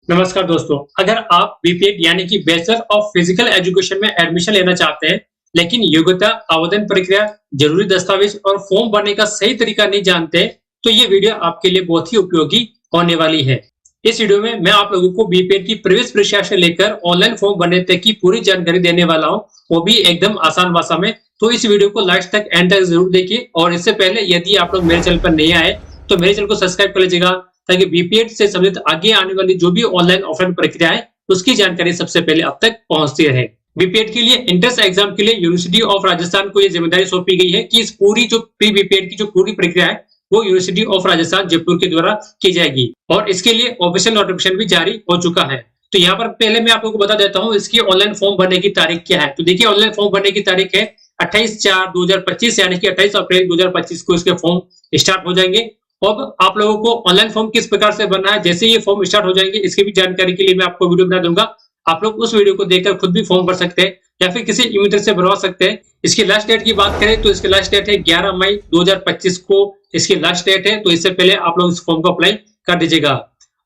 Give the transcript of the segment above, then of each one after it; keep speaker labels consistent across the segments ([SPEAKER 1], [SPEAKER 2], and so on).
[SPEAKER 1] नमस्कार दोस्तों, अगर आप बीपीएड यानी कि बैचलर ऑफ फिजिकल एजुकेशन में एडमिशन लेना चाहते हैं, लेकिन योग्यता, आवेदन प्रक्रिया, जरूरी दस्तावेज और फॉर्म भरने का सही तरीका नहीं जानते, तो ये वीडियो आपके लिए बहुत ही उपयोगी होने वाली है। इस वीडियो में मैं आप लोगों को बीपीएड की प्रवेश परीक्षा से लेकर ऑनलाइन फॉर्म भरने तक की पूरी जानकारी देने वाला हूँ, वो भी एकदम आसान भाषा में। तो इस वीडियो को लास्ट तक एंड तक जरूर देखिए। और इससे पहले यदि आप लोग मेरे चैनल पर नए आए तो मेरे चैनल को सब्सक्राइब कर लीजिएगा, ताकि बीपीएड से संबंधित आगे आने वाली जो भी ऑनलाइन ऑफलाइन प्रक्रिया है उसकी जानकारी सबसे पहले अब तक पहुंचती रहे। बीपीएड के लिए एंट्रेंस एग्जाम के लिए यूनिवर्सिटी ऑफ राजस्थान को यह जिम्मेदारी सौंपी गई है कि इस पूरी जो प्री बीपीएड की जो पूरी प्रक्रिया है वो यूनिवर्सिटी ऑफ राजस्थान जयपुर के द्वारा की जाएगी, और इसके लिए ऑफिशियल नोटिफिकेशन भी जारी हो चुका है। तो यहाँ पर पहले मैं आप लोगों को बता देता हूँ इसकी ऑनलाइन फॉर्म भरने की तारीख क्या है। तो देखिए, ऑनलाइन फॉर्म भरने की तारीख है 28/4/2025, यानी कि 28 अप्रैल 2025 को इसके फॉर्म स्टार्ट हो जाएंगे। अब आप लोगों को ऑनलाइन फॉर्म किस प्रकार से भरना है, जैसे ये फॉर्म स्टार्ट हो जाएंगे, इसकी भी जानकारी के लिए मैं आपको वीडियो बना दूंगा। आप लोग उस वीडियो को देखकर खुद भी फॉर्म भर सकते हैं या फिर किसी इमीटर से भरवा सकते हैं। इसकी लास्ट डेट की बात करें तो इसकी लास्ट डेट है 11 मई 2025 को इसकी लास्ट डेट है। तो इससे पहले आप लोग इस फॉर्म को अप्लाई कर दीजिएगा।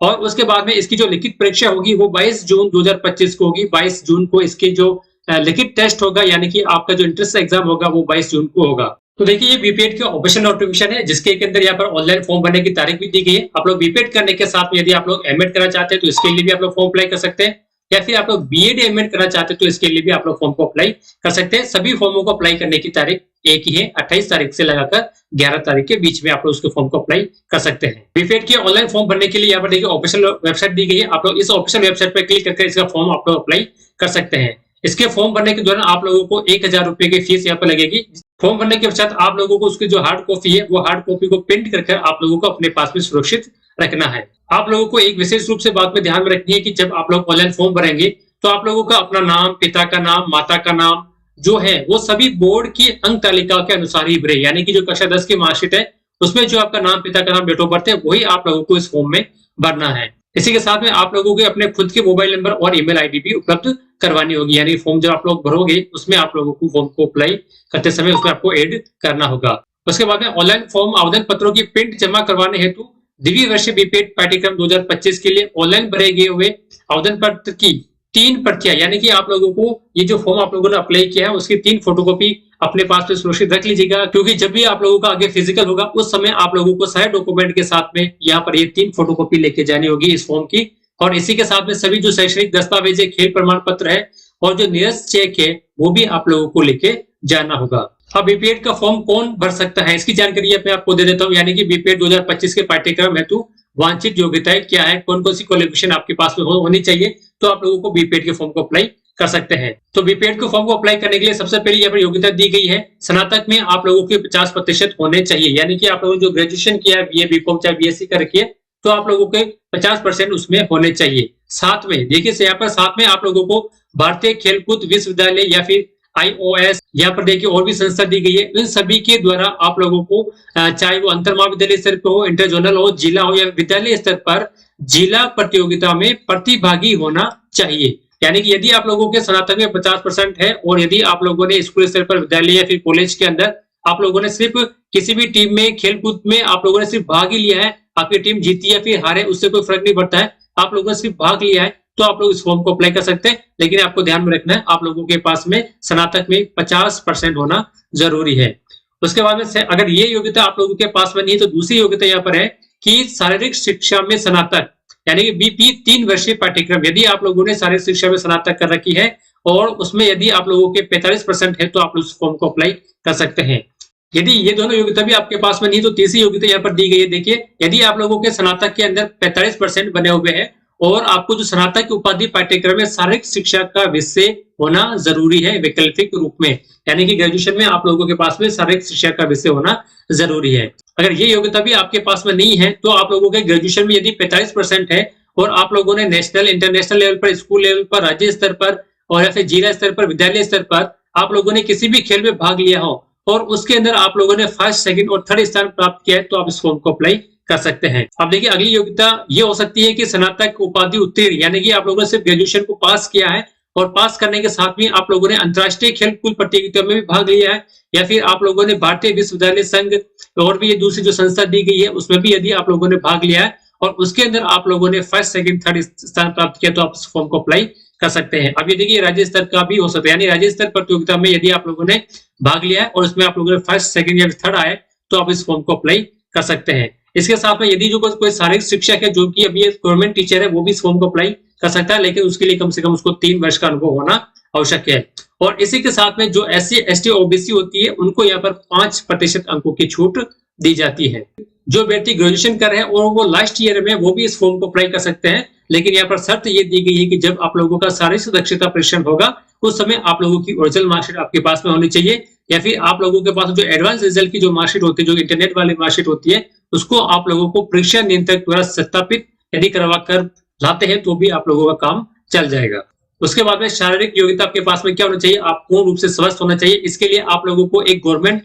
[SPEAKER 1] और उसके बाद में इसकी जो लिखित परीक्षा होगी वो 22 जून 2025 को होगी। 22 जून को इसकी जो लिखित टेस्ट होगा, यानी कि आपका जो इंट्रेंस एग्जाम होगा वो 22 जून को होगा। तो देखिए, ये बीपीएड के ऑफिशियल नोटिफिकेशन है, जिसके अंदर यहाँ पर ऑनलाइन फॉर्म भरने की तारीख भी दी गई है। आप लोग बीपीएड करने के साथ में यदि आप लोग एमएड करना चाहते हैं तो इसके लिए भी आप लोग फॉर्म अप्लाई कर सकते हैं, या फिर आप लोग बीएड एमएड करना चाहते हैं तो इसके लिए भी आप लोग फॉर्म को अप्लाई कर सकते हैं। सभी फॉर्मों को अप्लाई करने की तारीख एक ही है, 28 तारीख से लगाकर 11 तारीख के बीच में आप लोग उसके फॉर्म को अप्लाई कर सकते हैं। बीपीएड के ऑनलाइन फॉर्म भरने के लिए यहाँ पर देखिए ऑफिशियल वेबसाइट दी गई है। आप लोग इस ऑफिशियल वेबसाइट पर क्लिक करके इसका फॉर्म आप लोग अप्लाई कर सकते हैं। इसके फॉर्म भरने के दौरान आप लोगों को 1000 रुपए की फीस यहाँ पर लगेगी। फॉर्म भरने के पश्चात आप लोगों को उसकी जो हार्ड कॉपी है वो हार्ड कॉपी को प्रिंट करके आप लोगों को अपने पास में सुरक्षित रखना है। आप लोगों को एक विशेष रूप से बात में ध्यान में रखनी है कि जब आप लोग ऑनलाइन फॉर्म भरेंगे तो आप लोगों का अपना नाम, पिता का नाम, माता का नाम जो है वो सभी बोर्ड की अंक तालिका के अनुसार ही भरे, यानी कि जो कक्षा 10 की मार्कशीट है उसमें जो आपका नाम, पिता का नाम, डेट ऑफ बर्थ है वही आप लोगों को इस फॉर्म में भरना है। इसी के साथ में आप लोगों के अपने खुद के मोबाइल नंबर और ईमेल आईडी भी उपलब्ध करवानी होगी, यानी फॉर्म जब आप लोग भरोगे उसमें आप लोगों को फॉर्म को अप्लाई करते समय उसमें आपको ऐड करना होगा। उसके बाद में ऑनलाइन फॉर्म आवेदन पत्रों की प्रिंट जमा करवाने हेतु द्विवर्षीय बीपीएड पाठ्यक्रम 2025 के लिए ऑनलाइन भरे गए हुए आवेदन पत्र की 3 प्रतियां, यानी कि आप लोगों को ये जो फॉर्म आप लोगों ने अप्लाई किया है उसकी 3 फोटोकॉपी अपने पास में सुरक्षित रख लीजिएगा, क्योंकि जब भी आप लोगों का आगे फिजिकल होगा उस समय आप लोगों को सारे डॉक्यूमेंट के साथ में यहाँ पर ये 3 फोटोकॉपी लेके जानी होगी इस फॉर्म की। और इसी के साथ में सभी जो शैक्षणिक दस्तावेज है, खेल प्रमाण पत्र है और जो निरस्त चेक है वो भी आप लोगों को लेके जाना होगा। अब बीपीएड का फॉर्म कौन भर सकता है इसकी जानकारी मैं आपको दे देता हूँ, यानी कि बीपीएड 2025 के पाठ्यक्रम हेतु वांछित योग्यताएं क्या है, कौन कौन सी क्वालिफिकेशन आपके पास में होनी चाहिए, तो आप लोगों को बीपीएड के फॉर्म को अप्लाई कर सकते हैं। तो बीपीएड के फॉर्म को अप्लाई करने के लिए सबसे पहले यहाँ पर योग्यता दी गई है, स्नातक में आप लोगों के 50% होने चाहिए, यानी कि आप लोगों ने जो ग्रेजुएशन किया है, बीए, बीकॉम चाहे बीएससी कर रखी है, तो आप लोगों के 50% उसमें होने चाहिए। साथ में देखिए यहाँ पर साथ में आप लोगों को भारतीय खेलकूद विश्वविद्यालय या फिर आईओएस, यहाँ पर देखिए और भी संस्था दी गई है, इन सभी के द्वारा आप लोगों को चाहे वो अंतर महाविद्यालय स्तर पर हो, इंटर जोनल हो, जिला हो या विद्यालय स्तर पर जिला प्रतियोगिता में प्रतिभागी होना चाहिए। यानी कि यदि आप लोगों के स्नातक में 50% है और यदि आप लोगों ने स्कूल स्तर पर, विद्यालय या फिर कॉलेज के अंदर आप लोगों ने सिर्फ किसी भी टीम में खेलकूद में आप लोगों ने सिर्फ भाग ही लिया है, आपकी टीम जीती या फिर हारे उससे कोई फर्क नहीं पड़ता है, आप लोगों ने सिर्फ भाग लिया है, तो आप लोग इस फॉर्म को अप्लाई कर सकते हैं। लेकिन आपको ध्यान में रखना है आप लोगों के पास में स्नातक में 50% होना जरूरी है। उसके बाद में अगर ये योग्यता आप लोगों के पास में नहीं तो दूसरी योग्यता यहाँ पर है कि शारीरिक शिक्षा में स्नातक, यानी कि बीपी 3 वर्षीय पाठ्यक्रम, यदि आप लोगों ने शारीरिक शिक्षा में स्नातक कर रखी है और उसमें यदि आप लोगों के 45% है तो आप लोग उस फॉर्म को अप्लाई कर सकते हैं। यदि ये दोनों योग्यता भी आपके पास में नहीं तो तीसरी योग्यता यहाँ पर दी गई है। देखिए, यदि आप लोगों के स्नातक के अंदर 45% बने हुए हैं और आपको जो स्नातक की उपाधि पाठ्यक्रम में शारीरिक शिक्षा का विषय होना जरूरी है वैकल्पिक रूप में, यानी कि ग्रेजुएशन में आप लोगों के पास में शारीरिक शिक्षा का विषय होना जरूरी है। अगर ये योग्यता भी आपके पास में नहीं है तो आप लोगों के ग्रेजुएशन में यदि 45% है और आप लोगों ने नेशनल, इंटरनेशनल लेवल पर, स्कूल लेवल पर, राज्य स्तर पर और या फिर जिला स्तर पर, विद्यालय स्तर पर आप लोगों ने किसी भी खेल में भाग लिया हो और उसके अंदर आप लोगों ने फर्स्ट, सेकंड और थर्ड स्थान प्राप्त किया है तो आप इस फॉर्म को अप्लाई कर सकते हैं। अब देखिए, अगली योग्यता ये हो सकती है कि स्नातक उपाधि उत्तीर्ण, यानी कि आप लोगों ने सिर्फ ग्रेजुएशन को पास किया है और पास करने के साथ में आप लोगों ने अंतर्राष्ट्रीय खेलकूद प्रतियोगिता में भी भाग लिया है, या फिर आप लोगों ने भारतीय विश्वविद्यालय संघ और भी ये दूसरी जो संस्था दी गई है उसमें भी यदि आप लोगों ने भाग लिया है और उसके अंदर आप लोगों ने फर्स्ट सेकंड थर्ड स्थान प्राप्त किया तो आप इस फॉर्म को अप्लाई कर सकते हैं। अब ये देखिए राज्य स्तर का भी हो सकता है, यानी राज्य स्तर प्रतियोगिता में यदि आप लोगों ने भाग लिया है और उसमें आप लोगों ने फर्स्ट सेकंड या थर्ड आए तो आप इस फॉर्म को अप्लाई कर सकते हैं। इसके साथ में यदि जो कोई शारीरिक शिक्षक है जो कि अभी गवर्नमेंट टीचर है वो भी इस फॉर्म को अप्लाई कर सकता है, लेकिन उसके लिए कम से कम उसको 3 वर्ष का अनुभव होना आवश्यक है। और इसी के साथ में जो SC, ST, OBC होती है उनको यहाँ पर 5% अंकों की छूट दी जाती है। जो व्यक्ति ग्रेजुएशन कर रहे हैं और वो लास्ट ईयर में वो भी इस फॉर्म को अप्लाई कर सकते हैं, लेकिन यहाँ पर शर्त ये दी गई है कि जब आप लोगों का शारीरिक दक्षता परीक्षण होगा उस समय आप लोगों की ओरिजिनल मार्कशीट आपके पास में होनी चाहिए, या फिर आप लोगों के पास जो एडवांस रिजल्ट की जो मार्कशीट होती है, जो इंटरनेट वाली मार्कशीट होती है, उसको आप लोगों को परीक्षा नियंत्रक द्वारा सत्यापित यदि करवा कर लाते हैं तो भी आप लोगों का काम चल जाएगा। उसके बाद में शारीरिक योग्यता आपके पास में क्या होना चाहिए, आप पूर्ण रूप से स्वस्थ होना चाहिए। इसके लिए आप लोगों को एक गवर्नमेंट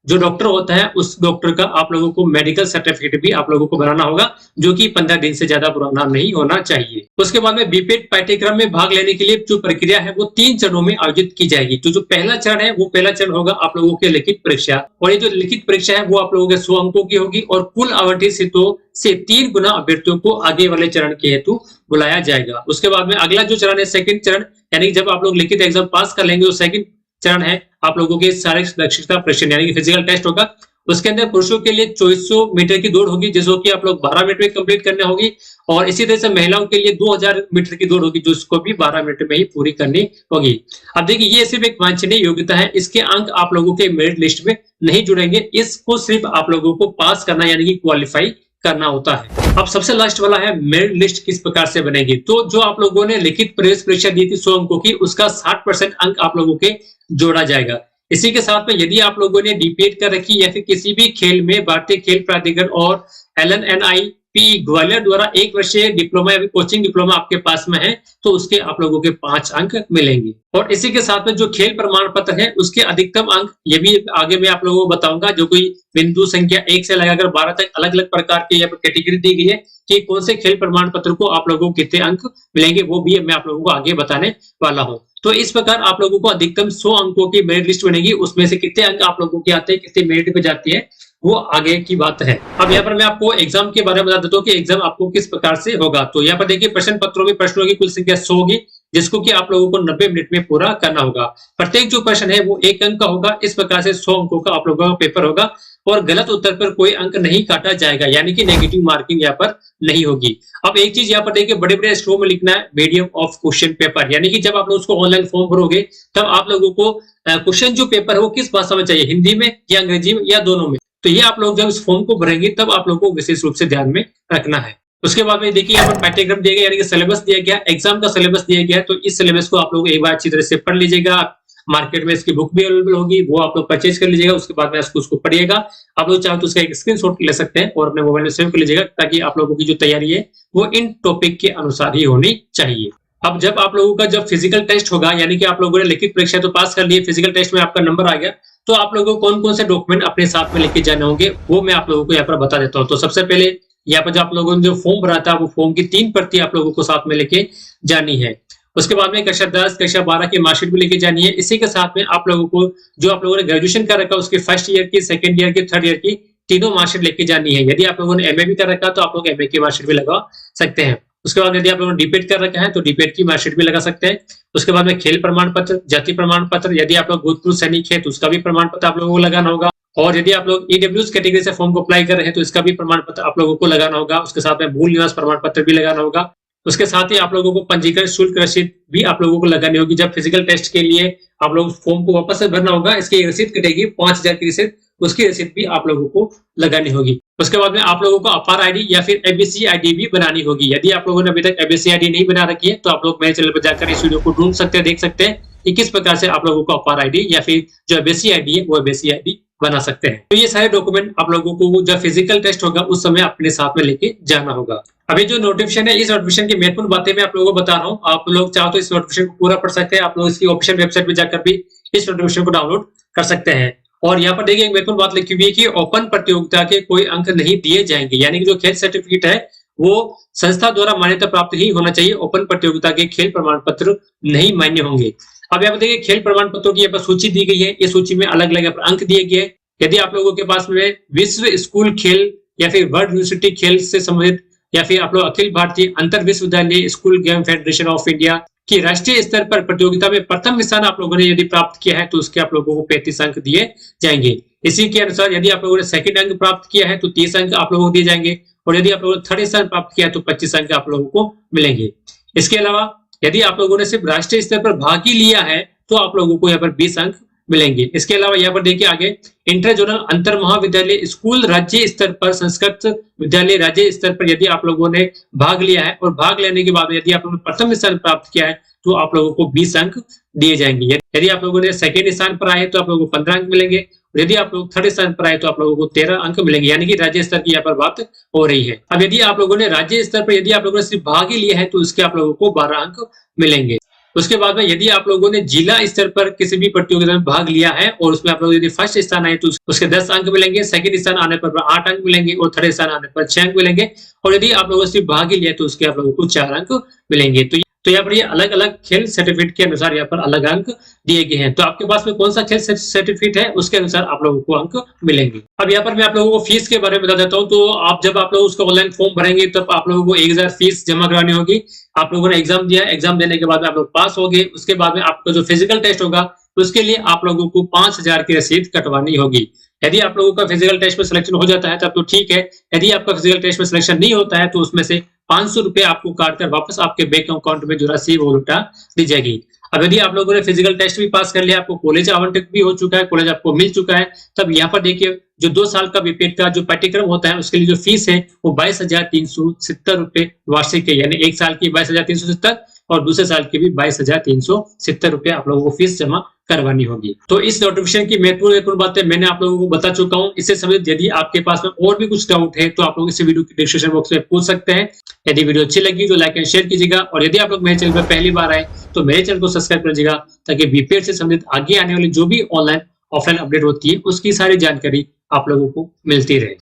[SPEAKER 1] जो डॉक्टर होता है उस डॉक्टर का आप लोगों को मेडिकल सर्टिफिकेट भी आप लोगों को बनाना होगा, जो कि 15 दिन से ज्यादा पुराना नहीं होना चाहिए। उसके बाद में बीपीएड पाठ्यक्रम में भाग लेने के लिए जो प्रक्रिया है वो 3 चरणों में आयोजित की जाएगी। तो जो पहला चरण है वो पहला चरण होगा आप लोगों के लिखित परीक्षा, और ये जो लिखित परीक्षा है वो आप लोगों के 100 अंकों की होगी और कुल आवंटित सीटों से 3 गुना अभ्यर्थियों को आगे वाले चरण के हेतु बुलाया जाएगा। उसके बाद में अगला जो चरण है सेकंड चरण, यानी जब आप लोग लिखित एग्जाम पास कर लेंगे, तो सेकंड चरण है आप लोगों के शारीरिक दक्षता परीक्षण यानी कि फिजिकल टेस्ट होगा। उसके अंदर पुरुषों के लिए 2400 मीटर की दौड़ होगी जिसको कि आप लोग 12 मिनट में कंप्लीट करनी होगी, और इसी तरह से महिलाओं के लिए 2000 मीटर की दौड़ होगी जिसको भी 12 मिनट में ही पूरी करनी होगी। अब देखिए ये सिर्फ एक वांछनीय योग्यता है, इसके अंक आप लोगों के मेरिट लिस्ट में नहीं जुड़ेंगे, इसको सिर्फ आप लोगों को पास करना यानी कि क्वालिफाई करना होता है। अब सबसे लास्ट वाला है मेरिट लिस्ट किस प्रकार से बनेगी। तो जो आप लोगों ने लिखित प्रवेश परीक्षा दी थी 100 अंकों की, उसका 60% अंक आप लोगों के जोड़ा जाएगा। इसी के साथ में यदि आप लोगों ने डीपीएड कर रखी या फिर किसी भी खेल में भारतीय खेल प्राधिकरण और LNNIP ग्वालियर द्वारा 1 वर्षीय डिप्लोमा या फिर कोचिंग डिप्लोमा आपके पास में है तो उसके आप लोगों के 5 अंक मिलेंगे। और इसी के साथ में जो खेल प्रमाण पत्र है उसके अधिकतम अंक ये भी आगे मैं आप लोगों को बताऊंगा, जो कोई बिंदु संख्या 1 से लगाकर 12 तक अलग अलग प्रकार के यहाँ पर कैटेगरी दी गई है कि कौन से खेल प्रमाण पत्र को आप लोगों को कितने अंक मिलेंगे, वो भी मैं आप लोगों को आगे बताने वाला हूँ। तो इस प्रकार आप लोगों को अधिकतम 100 अंकों की मेरिट लिस्ट बनेगी, उसमें से कितने अंक आप लोगों के आते हैं, कितने मेरिट पे जाती है, वो आगे की बात है। अब यहाँ पर मैं आपको एग्जाम के बारे में बता देता हूँ कि एग्जाम आपको किस प्रकार से होगा। तो यहाँ पर देखिए प्रश्न पत्रों में प्रश्नों की कुल संख्या 100 होगी, जिसको कि आप लोगों को 90 मिनट में पूरा करना होगा। प्रत्येक जो प्रश्न है वो 1 अंक का होगा। इस प्रकार से 100 अंकों का आप लोगों का पेपर होगा और गलत उत्तर पर कोई अंक नहीं काटा जाएगा, यानी कि नेगेटिव मार्किंग यहाँ पर नहीं होगी। अब एक चीज यहाँ पर देखिए बड़े बड़े अक्षरों में लिखना है मीडियम ऑफ क्वेश्चन पेपर, यानी कि जब आप लोग उसको ऑनलाइन फॉर्म भरोगे तब आप लोगों को क्वेश्चन जो पेपर है वो किस भाषा में चाहिए, हिंदी में या अंग्रेजी में या दोनों में। तो ये आप लोग जब इस फॉर्म को भरेंगे तब आप लोगों को विशेष रूप से ध्यान में रखना है। उसके बाद में देखिए यहाँ पर पाठ्यक्रम दिया गया यानी कि सिलेबस दिया गया, एग्जाम का सिलेबस दिया गया है। तो इस सिलेबस को आप लोग एक बार अच्छी तरह से पढ़ लीजिएगा। मार्केट में इसकी बुक भी अवेलेबल होगी, वो आप लोग परचेज कर लीजिएगा। उसके बाद में उसको पढ़िएगा। आप लोग चाहो तो उसका एक स्क्रीनशॉट ले सकते हैं और अपने मोबाइल में सेव कर लीजिएगा, ताकि आप लोगों की जो तैयारी है वो इन टॉपिक के अनुसार ही होनी चाहिए। अब जब आप लोगों का जब फिजिकल टेस्ट होगा, यानी कि आप लोगों ने लिखित परीक्षा तो पास कर लिए, फिजिकल टेस्ट में आपका नंबर आ गया, तो आप लोगों को कौन कौन से डॉक्यूमेंट अपने साथ में लेके जाने होंगे वो मैं आप लोगों को यहाँ पर बता देता हूँ। तो सबसे पहले यहाँ पर जो आप लोगों ने जो फॉर्म भरा था वो फॉर्म की 3 प्रति आप लोगों को साथ में लेके जानी है। उसके बाद में कक्षा 10 कक्षा 12 की मार्कशीट भी लेके जानी है। इसी के साथ में आप लोगों को जो आप लोगों ने ग्रेजुएशन कर रखा है उसके फर्स्ट ईयर की, सेकंड ईयर की, थर्ड ईयर की तीनों मार्कशीट लेके जानी है। यदि आप लोगों ने एमए भी कर रखा है तो आप लोग एमए की मार्कशीट भी लगा सकते हैं। उसके बाद यदि आप लोगों ने डीपेड कर रखा है तो डीपेड की मार्कशीट भी लगा सकते हैं। उसके बाद में खेल प्रमाण पत्र, जाति प्रमाण पत्र, यदि आप लोग भूतपूर्व सैनिक है तो उसका भी प्रमाण पत्र आप लोगों को लगाना होगा। और यदि आप लोग ईडब्ल्यूएस कैटेगरी से फॉर्म को अप्लाई कर रहे हैं तो इसका भी प्रमाण पत्र आप लोगों को लगाना होगा। उसके साथ में मूल निवास प्रमाण पत्र भी लगाना होगा। उसके साथ ही आप लोगों को पंजीकरण शुल्क रसीद भी आप लोगों को लगानी होगी। जब फिजिकल टेस्ट के लिए आप लोग फॉर्म को वापस से भरना होगा, इसकी रसीद कटेगी 5000 की रसीद, उसकी रसीद भी आप लोगों को लगानी होगी। उसके बाद में आप लोगों को अपार आईडी या फिर एबीसी आईडी भी बनानी होगी। यदि आप लोगों ने अभी तक एबीसी आईडी नहीं बना रखी है तो आप लोग मेरे चैनल पर जाकर इस वीडियो को ढूंढ सकते हैं, देख सकते हैं कि किस प्रकार से आप लोगों को अपार आईडी या फिर जो एबीसी आईडी है वो एबीसी आईडी बना सकते हैं। तो ये सारे डॉक्यूमेंट आप लोगों को जब फिजिकल टेस्ट होगा उस समय अपने साथ में लेके जाना होगा। अभी जो नोटिफिकेशन है, इस नोटिफिकेशन की महत्वपूर्ण बातें मैं आप लोगों को बता रहा हूँ। आप लोग चाहो तो इस नोटिफिकेशन को पूरा पढ़ सकते हैं। आप लोग इसकी ऑफिशियल वेबसाइट पे जाकर भी इस नोटिफिकेशन को डाउनलोड कर सकते हैं। और यहाँ पर देखिए एक महत्वपूर्ण बात लिखी हुई है कि ओपन प्रतियोगिता के कोई अंक नहीं दिए जाएंगे, यानी कि जो खेल सर्टिफिकेट है वो संस्था द्वारा मान्यता प्राप्त ही होना चाहिए। ओपन प्रतियोगिता के खेल प्रमाण पत्र नहीं मान्य होंगे। अब यहाँ पर देखिए खेल प्रमाण पत्रों की यहाँ पर सूची दी गई है। ये सूची में अलग अलग अंक दिए गए हैं। यदि आप लोगों के पास में विश्व स्कूल खेल या फिर वर्ल्ड यूनिवर्सिटी खेल से संबंधित या फिर आप लोग अखिल भारतीय अंतर विश्वविद्यालय school game federation of India की राष्ट्रीय स्तर पर प्रतियोगिता में प्रथम स्थान आप लोगों ने यदि प्राप्त किया है तो उसके आप लोगों को 35 अंक दिए जाएंगे। इसी के अनुसार यदि आप लोगों ने सेकंड अंक प्राप्त किया है तो 30 अंक आप लोगों को दिए जाएंगे, और यदि आप लोगों ने थर्ड स्थान प्राप्त किया है तो 25 अंक आप लोगों को मिलेंगे। इसके अलावा यदि आप लोगों ने सिर्फ राष्ट्रीय स्तर पर भाग ही लिया है तो आप लोगों को यहाँ पर 20 अंक मिलेंगे। इसके अलावा यहाँ पर देखिए आगे, इंटर जोनल अंतर महाविद्यालय स्कूल राज्य स्तर पर संस्कृत विद्यालय राज्य स्तर पर यदि आप लोगों ने भाग लिया है और भाग लेने के बाद यदि आप लोगों ने प्रथम स्थान प्राप्त किया है तो आप लोगों को 20 अंक दिए जाएंगे। यदि आप लोगों ने सेकेंड स्थान पर आए तो आप लोगों को 15 अंक मिलेंगे, और यदि आप लोग थर्ड स्थान पर आए तो आप लोगों को 13 अंक मिलेंगे, यानी कि राज्य स्तर की यहाँ पर बात हो रही है। अब यदि आप लोगों ने राज्य स्तर पर यदि आप लोगों ने सिर्फ भाग ही लिया है तो उसके आप लोगों को 12 अंक मिलेंगे। उसके बाद में यदि आप लोगों ने जिला स्तर पर किसी भी प्रतियोगिता में भाग लिया है और उसमें आप लोग यदि फर्स्ट स्थान आए तो उसके 10 अंक मिलेंगे, सेकंड स्थान आने पर 8 अंक मिलेंगे और थर्ड स्थान आने पर 6 अंक मिलेंगे, और यदि आप लोगों ने सिर्फ भाग ही लिया तो उसके आप लोगों को 4 अंक मिलेंगे। तो यहाँ पर ये अलग अलग खेल सर्टिफिकेट के अनुसार यहाँ पर अलग अंक दिए गए हैं। तो आपके पास में कौन सा खेल सर्टिफिकेट है उसके अनुसार आप लोगों को अंक मिलेंगे। अब यहाँ पर मैं आप लोगों को फीस के बारे में बता देता हूँ। तो आप जब आप लोग उसका ऑनलाइन फॉर्म भरेंगे तब आप लोगों को 1000 फीस जमा करानी होगी। आप लोगों ने एग्जाम दिया, एग्जाम देने के बाद में आप लोग पास हो गए, उसके बाद में आपका जो फिजिकल टेस्ट होगा उसके लिए आप लोगों को 5000 की रसीद कटवानी होगी। यदि आप लोगों का फिजिकल टेस्ट में सिलेक्शन हो जाता है तब तो ठीक है, यदि आपका फिजिकल टेस्ट में सिलेक्शन नहीं होता है तो उसमें से 500 रुपए आपको काटकर वापस आपके बैंक अकाउंट में जो राशि वो लौटा दी जाएगी। अब यदि आप लोगों ने फिजिकल टेस्ट भी पास कर लिया, आपको कॉलेज आवंटित भी हो चुका है, कॉलेज आपको मिल चुका है, तब यहाँ पर देखिए जो 2 साल का बीपीएड का जो पाठ्यक्रम होता है उसके लिए जो फीस है वो 22,370 रुपए वार्षिक है, यानी एक साल की 22,370 और दूसरे साल की भी 22,370 रुपए आप लोगों को फीस जमा करवानी होगी। तो इस नोटिफिकेशन की महत्वपूर्ण बातें मैंने आप लोगों को बता चुका हूँ। इससे संबंधित यदि आपके पास में और भी कुछ डाउट है तो आप लोग इस वीडियो के डिस्क्रिप्शन बॉक्स में पूछ सकते हैं। यदि वीडियो अच्छी लगी तो लाइक एंड शेयर कीजिएगा, और यदि आप लोग मेरे चैनल पर पहली बार आए तो मेरे चैनल को सब्सक्राइब कीजिएगा ताकि बीपीएड से संबंधित आगे आने वाली जो भी ऑनलाइन ऑफलाइन अपडेट होती है उसकी सारी जानकारी आप लोगों को मिलती रहे।